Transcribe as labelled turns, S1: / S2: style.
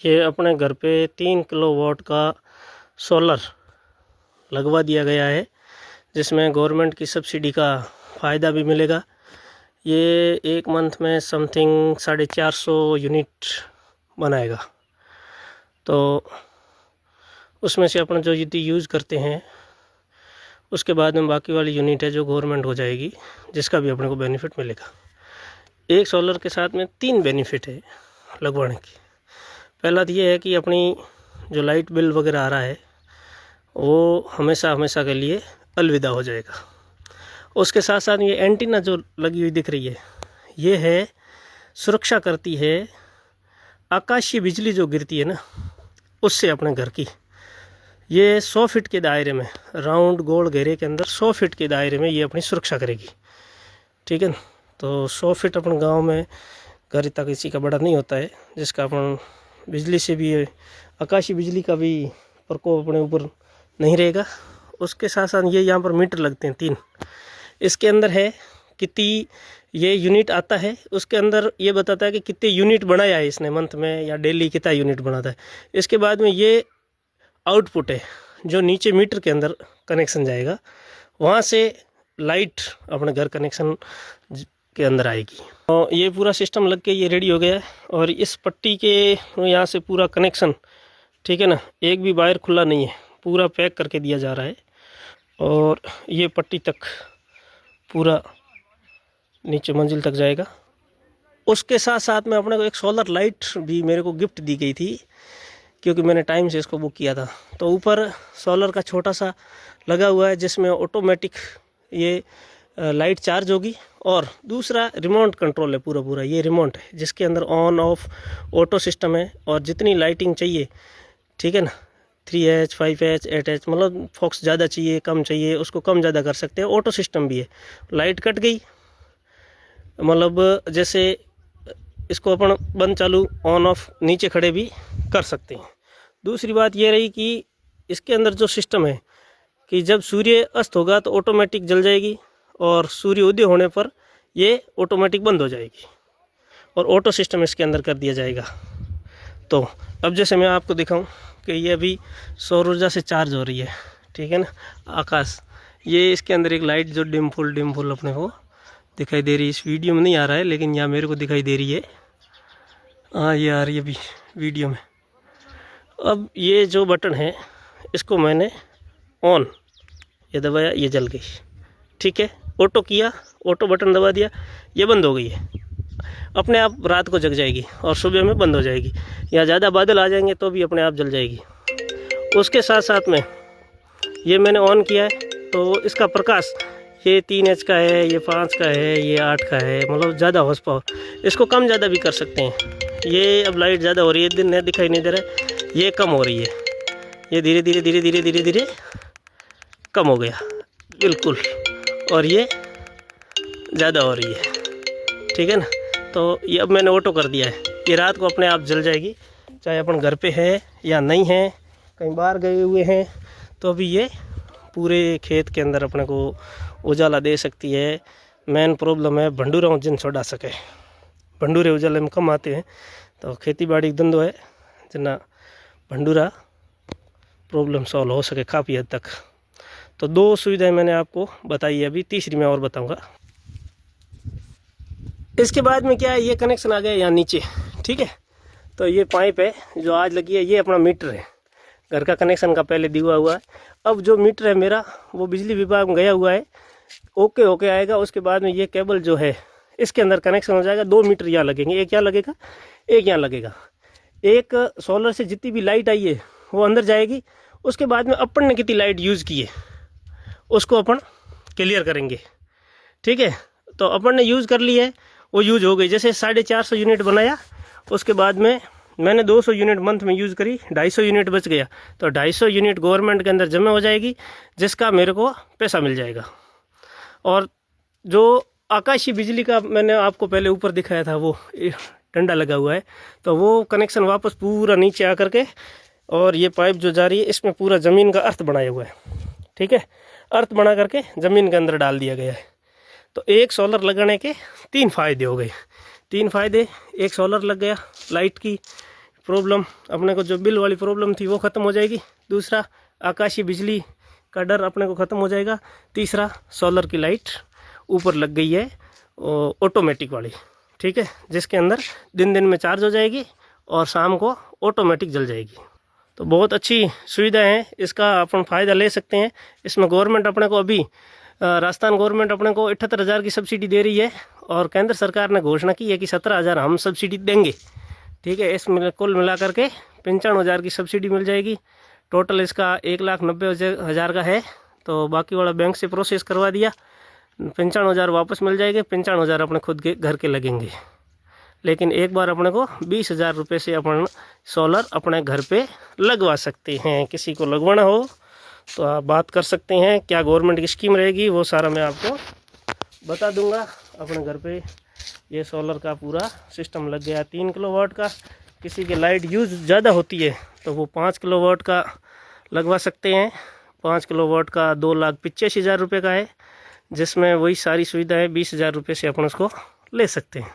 S1: ये अपने घर पे 3 किलोवाट का सोलर लगवा दिया गया है, जिसमें गवर्नमेंट की सब्सिडी का फ़ायदा भी मिलेगा। ये एक मंथ में समथिंग 450 यूनिट बनाएगा। तो उसमें से अपन जो यदि यूज़ करते हैं उसके बाद में बाकी वाली यूनिट है जो गवर्नमेंट हो जाएगी, जिसका भी अपने को बेनिफिट मिलेगा। एक सोलर के साथ में 3 बेनिफिट है लगवाने की। पहला तो ये है कि अपनी जो लाइट बिल वगैरह आ रहा है वो हमेशा हमेशा के लिए अलविदा हो जाएगा। उसके साथ साथ ये एंटीना जो लगी हुई दिख रही है, ये है सुरक्षा करती है आकाशीय बिजली जो गिरती है ना उससे अपने घर की। ये 100 फीट के दायरे में, राउंड गोल घेरे के अंदर 100 फीट के दायरे में ये अपनी सुरक्षा करेगी। ठीक है ना। तो 100 फीट अपन गांव में घर इतना किसी का बड़ा नहीं होता है, जिसका अपन बिजली से भी, आकाशीय बिजली का भी प्रकोप अपने ऊपर नहीं रहेगा। उसके साथ साथ ये यहाँ पर मीटर लगते हैं 3। इसके अंदर है कितनी ये यूनिट आता है, उसके अंदर ये बताता है कि कितने यूनिट बनाया है इसने मंथ में या डेली कितना यूनिट बनाता है। इसके बाद में ये आउटपुट है जो नीचे मीटर के अंदर कनेक्शन जाएगा, वहाँ से लाइट अपने घर कनेक्शन के अंदर आएगी। और ये पूरा सिस्टम लग के ये रेडी हो गया है। और इस पट्टी के यहाँ से पूरा कनेक्शन, ठीक है ना, एक भी वायर खुला नहीं है, पूरा पैक करके दिया जा रहा है। और ये पट्टी तक पूरा नीचे मंजिल तक जाएगा। उसके साथ साथ में अपने को एक सोलर लाइट भी मेरे को गिफ्ट दी गई थी, क्योंकि मैंने टाइम से इसको बुक किया था। तो ऊपर सोलर का छोटा सा लगा हुआ है जिसमें ऑटोमेटिक ये लाइट चार्ज होगी। और दूसरा रिमोट कंट्रोल है, पूरा ये रिमोट है जिसके अंदर ऑन ऑफ ऑटो सिस्टम है। और जितनी लाइटिंग चाहिए, ठीक है ना, 3H 5H 8H, मतलब फोक्स ज़्यादा चाहिए कम चाहिए उसको कम ज़्यादा कर सकते हैं। ऑटो सिस्टम भी है। लाइट कट गई मतलब जैसे इसको अपन बंद चालू ऑन ऑफ नीचे खड़े भी कर सकते हैं। दूसरी बात ये रही कि इसके अंदर जो सिस्टम है कि जब सूर्य अस्त होगा तो ऑटोमेटिक जल जाएगी, और सूर्य उदय होने पर ये ऑटोमेटिक बंद हो जाएगी, और ऑटो सिस्टम इसके अंदर कर दिया जाएगा। तो अब जैसे मैं आपको दिखाऊं कि ये अभी सौर ऊर्जा से चार्ज हो रही है, ठीक है ना, आकाश। ये इसके अंदर एक लाइट जो डिम फुल अपने को दिखाई दे रही है। इस वीडियो में नहीं आ रहा है लेकिन यहाँ मेरे को दिखाई दे रही है। हाँ, ये आ रही है अभी वीडियो में। अब ये जो बटन है इसको मैंने ऑन ये दबाया, ये जल गई, ठीक है। ऑटो किया, ऑटो बटन दबा दिया, ये बंद हो गई है। अपने आप रात को जग जाएगी और सुबह में बंद हो जाएगी, या ज़्यादा बादल आ जाएंगे तो भी अपने आप जल जाएगी। उसके साथ साथ में ये मैंने ऑन किया है तो इसका प्रकाश ये 3H का है, ये 5 का है, ये 8 का है, मतलब ज़्यादा हॉर्स पावर। इसको कम ज़्यादा भी कर सकते हैं। ये अब लाइट ज़्यादा हो रही है, दिन दिखाई नहीं दे रहा है, ये कम हो रही है, ये धीरे धीरे कम हो गया बिल्कुल, और ये ज़्यादा हो रही है, ठीक है ना। तो ये अब मैंने ऑटो कर दिया है, ये रात को अपने आप जल जाएगी, चाहे अपन घर पे है या नहीं है, कहीं बाहर गए हुए हैं, तो अभी ये पूरे खेत के अंदर अपने को उजाला दे सकती है। मेन प्रॉब्लम है भंडूरा जिन छोड़ा सके, भंडूरे उजाले में कम आते हैं, तो खेती बाड़ी धंधो है जितना भंडूरा प्रॉब्लम सॉल्व हो सके काफ़ी हद तक। तो 2 सुविधाएं मैंने आपको बताई है, अभी तीसरी मैं और बताऊंगा। इसके बाद में क्या है, ये कनेक्शन आ गया यहाँ नीचे, ठीक है। तो ये पाइप है जो आज लगी है, ये अपना मीटर है, घर का कनेक्शन का पहले दिया हुआ है। अब जो मीटर है मेरा वो बिजली विभाग में गया हुआ है, ओके आएगा। उसके बाद में ये केबल जो है इसके अंदर कनेक्शन हो जाएगा। 2 मीटर यहाँ लगेंगे, एक यहाँ लगेगा, एक यहाँ लगेगा। एक सोलर से जितनी भी लाइट आई है वो अंदर जाएगी। उसके बाद में अपन ने कितनी लाइट यूज़ की है उसको अपन क्लियर करेंगे, ठीक है। तो अपन ने यूज़ कर ली है, वो यूज़ हो गई। जैसे 450 यूनिट बनाया, उसके बाद में मैंने 200 यूनिट मंथ में यूज़ करी, 250 यूनिट बच गया, तो 250 यूनिट गवर्नमेंट के अंदर जमा हो जाएगी, जिसका मेरे को पैसा मिल जाएगा। और जो आकाशीय बिजली का मैंने आपको पहले ऊपर दिखाया था, वो डंडा लगा हुआ है, तो वो कनेक्शन वापस पूरा नीचे आकर के, और ये पाइप जो जा रही है इसमें पूरा ज़मीन का अर्थ बनाया हुआ है, ठीक है। अर्थ बना करके ज़मीन के अंदर डाल दिया गया है। तो एक सोलर लगाने के 3 फ़ायदे हो गए। 3 फ़ायदे, एक सोलर लग गया, लाइट की प्रॉब्लम, अपने को जो बिल वाली प्रॉब्लम थी वो ख़त्म हो जाएगी। दूसरा, आकाशीय बिजली का डर अपने को ख़त्म हो जाएगा। तीसरा, सोलर की लाइट ऊपर लग गई है ऑटोमेटिक वाली, ठीक है, जिसके अंदर दिन दिन में चार्ज हो जाएगी और शाम को ऑटोमेटिक जल जाएगी। तो बहुत अच्छी सुविधा है, इसका अपन फ़ायदा ले सकते हैं। इसमें गवर्नमेंट अपने को अभी राजस्थान गवर्नमेंट अपने को 78,000 की सब्सिडी दे रही है और केंद्र सरकार ने घोषणा की है कि 17,000 हम सब्सिडी देंगे, ठीक है। इसमें कुल मिला करके 95,000 की सब्सिडी मिल जाएगी। टोटल इसका 1,90,000 का है, तो बाकी वाला बैंक से प्रोसेस करवा दिया, 95,000 वापस मिल जाएंगे। 95,000 अपने खुद के घर के लगेंगे, लेकिन एक बार अपने को 20,000 रुपये से अपन सोलर अपने घर पे लगवा सकते हैं। किसी को लगवाना हो तो आप बात कर सकते हैं। क्या गवर्नमेंट की स्कीम रहेगी वो सारा मैं आपको बता दूंगा। अपने घर पे ये सोलर का पूरा सिस्टम लग गया 3 किलोवाट का। किसी के लाइट यूज़ ज़्यादा होती है तो वो 5 किलोवाट का लगवा सकते हैं। 5 किलोवाट का 2,85,000 रुपये का है, जिसमें वही सारी सुविधा है। 20,000 रुपये से अपन उसको ले सकते हैं।